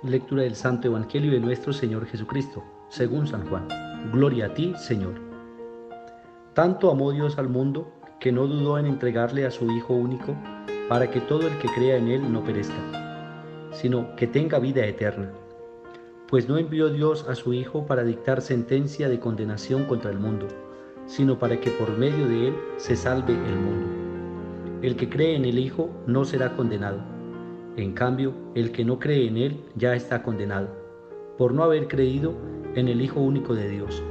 Lectura del Santo Evangelio de nuestro Señor Jesucristo, según San Juan. Gloria a ti, Señor. Tanto amó Dios al mundo, que no dudó en entregarle a su Hijo único, para que todo el que crea en Él no perezca, sino que tenga vida eterna. Pues no envió Dios a su Hijo para dictar sentencia de condenación contra el mundo, sino para que por medio de Él se salve el mundo. El que cree en el Hijo no será condenado. En cambio, el que no cree en Él ya está condenado, por no haber creído en el Hijo único de Dios.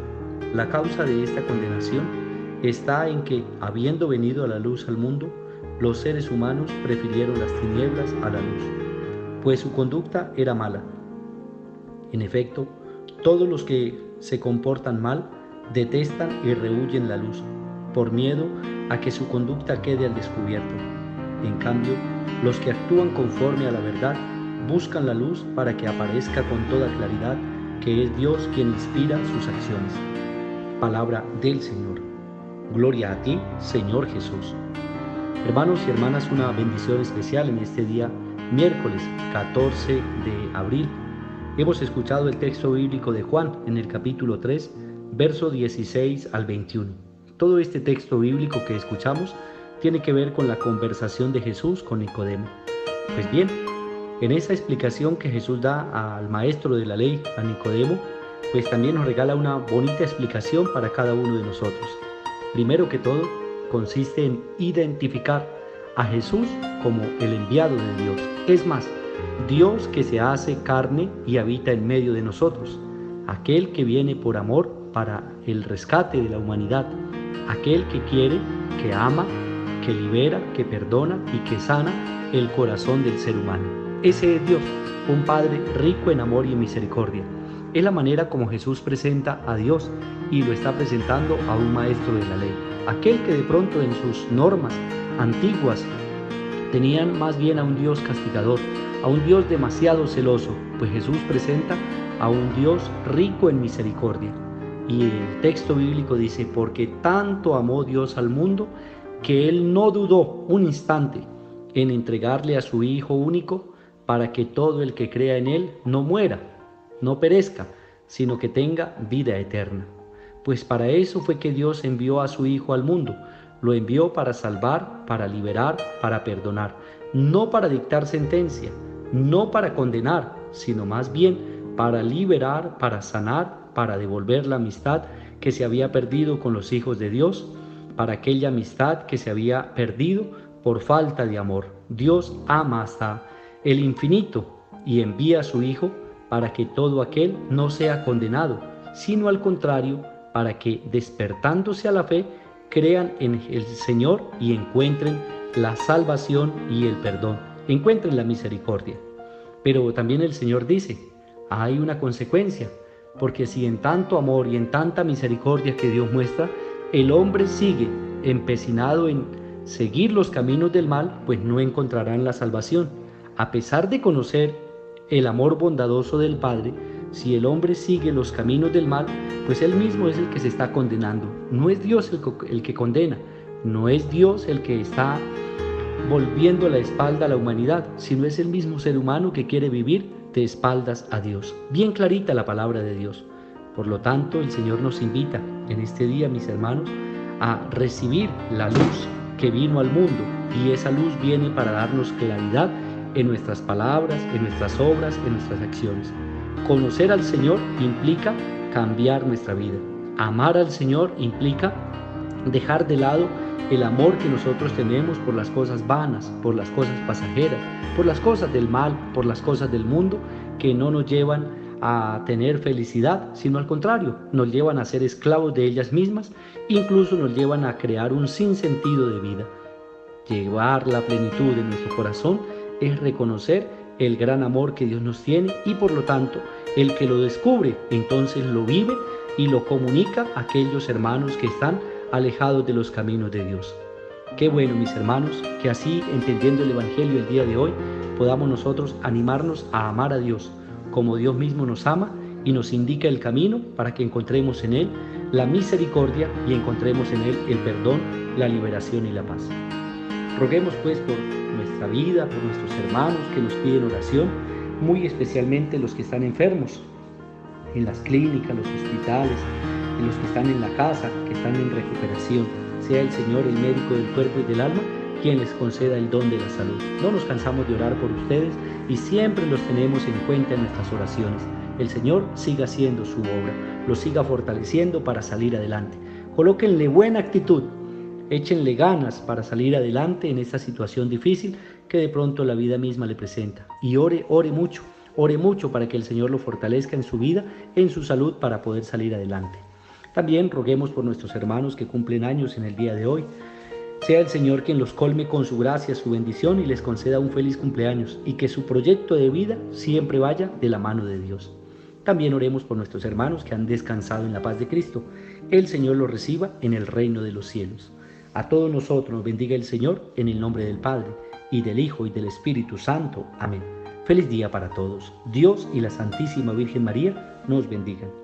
La causa de esta condenación está en que, habiendo venido a la luz al mundo, los seres humanos prefirieron las tinieblas a la luz, pues su conducta era mala. En efecto, todos los que se comportan mal detestan y rehuyen la luz, por miedo a que su conducta quede al descubierto. En cambio, los que actúan conforme a la verdad buscan la luz para que aparezca con toda claridad que es Dios quien inspira sus acciones. Palabra del Señor. Gloria a ti, Señor Jesús. Hermanos y hermanas, una bendición especial en este día, miércoles 14 de abril. Hemos escuchado el texto bíblico de Juan en el capítulo 3, verso 16 al 21. Todo este texto bíblico que escuchamos tiene que ver con la conversación de Jesús con Nicodemo. Pues bien, en esa explicación que Jesús da al maestro de la ley, a Nicodemo, pues también nos regala una bonita explicación para cada uno de nosotros. Primero que todo, consiste en identificar a Jesús como el enviado de Dios. Es más, Dios que se hace carne y habita en medio de nosotros, aquel que viene por amor para el rescate de la humanidad, aquel que quiere, que ama, que libera, que perdona y que sana el corazón del ser humano. Ese es Dios, un Padre rico en amor y en misericordia. Es la manera como Jesús presenta a Dios y lo está presentando a un maestro de la ley. Aquel que de pronto en sus normas antiguas tenían más bien a un Dios castigador, a un Dios demasiado celoso, pues Jesús presenta a un Dios rico en misericordia. Y el texto bíblico dice, porque tanto amó Dios al mundo, que Él no dudó un instante en entregarle a su Hijo único para que todo el que crea en Él no muera, no perezca, sino que tenga vida eterna. Pues para eso fue que Dios envió a su Hijo al mundo. Lo envió para salvar, para liberar, para perdonar, no para dictar sentencia, no para condenar, sino más bien para liberar, para sanar, para devolver la amistad que se había perdido con los hijos de Dios, para aquella amistad que se había perdido por falta de amor. Dios ama hasta el infinito y envía a su Hijo para que todo aquel no sea condenado, sino al contrario, para que despertándose a la fe, crean en el Señor y encuentren la salvación y el perdón, encuentren la misericordia. Pero también el Señor dice, hay una consecuencia, porque si en tanto amor y en tanta misericordia que Dios muestra, el hombre sigue empecinado en seguir los caminos del mal, pues no encontrarán la salvación. A pesar de conocer el amor bondadoso del Padre, si el hombre sigue los caminos del mal, pues él mismo es el que se está condenando. No es Dios el que condena, no es Dios el que está volviendo la espalda a la humanidad, sino es el mismo ser humano que quiere vivir de espaldas a Dios. Bien clarita la palabra de Dios. Por lo tanto, el Señor nos invita en este día, mis hermanos, a recibir la luz que vino al mundo, y esa luz viene para darnos claridad en nuestras palabras, en nuestras obras, en nuestras acciones. Conocer al Señor implica cambiar nuestra vida. Amar al Señor implica dejar de lado el amor que nosotros tenemos por las cosas vanas, por las cosas pasajeras, por las cosas del mal, por las cosas del mundo que no nos llevan a tener felicidad, sino al contrario, nos llevan a ser esclavos de ellas mismas, incluso nos llevan a crear un sinsentido de vida. Llevar la plenitud en nuestro corazón es reconocer el gran amor que Dios nos tiene y por lo tanto el que lo descubre entonces lo vive y lo comunica a aquellos hermanos que están alejados de los caminos de Dios. Qué bueno, mis hermanos, que así, entendiendo el Evangelio el día de hoy, podamos nosotros animarnos a amar a Dios como Dios mismo nos ama y nos indica el camino para que encontremos en Él la misericordia y encontremos en Él el perdón, la liberación y la paz. Roguemos pues por nuestra vida, por nuestros hermanos que nos piden oración, muy especialmente los que están enfermos, en las clínicas, los hospitales, en los que están en la casa, que están en recuperación. Sea el Señor, el médico del cuerpo y del alma, quien les conceda el don de la salud. No nos cansamos de orar por ustedes y siempre los tenemos en cuenta en nuestras oraciones. El Señor siga haciendo su obra, los siga fortaleciendo para salir adelante. Colóquenle buena actitud, échenle ganas para salir adelante en esta situación difícil que de pronto la vida misma le presenta. Y ore mucho para que el Señor lo fortalezca en su vida, en su salud, para poder salir adelante. También roguemos por nuestros hermanos que cumplen años en el día de hoy. Sea el Señor quien los colme con su gracia, su bendición y les conceda un feliz cumpleaños y que su proyecto de vida siempre vaya de la mano de Dios. También oremos por nuestros hermanos que han descansado en la paz de Cristo. El Señor los reciba en el reino de los cielos. A todos nosotros nos bendiga el Señor en el nombre del Padre y del Hijo y del Espíritu Santo. Amén. Feliz día para todos. Dios y la Santísima Virgen María nos bendigan.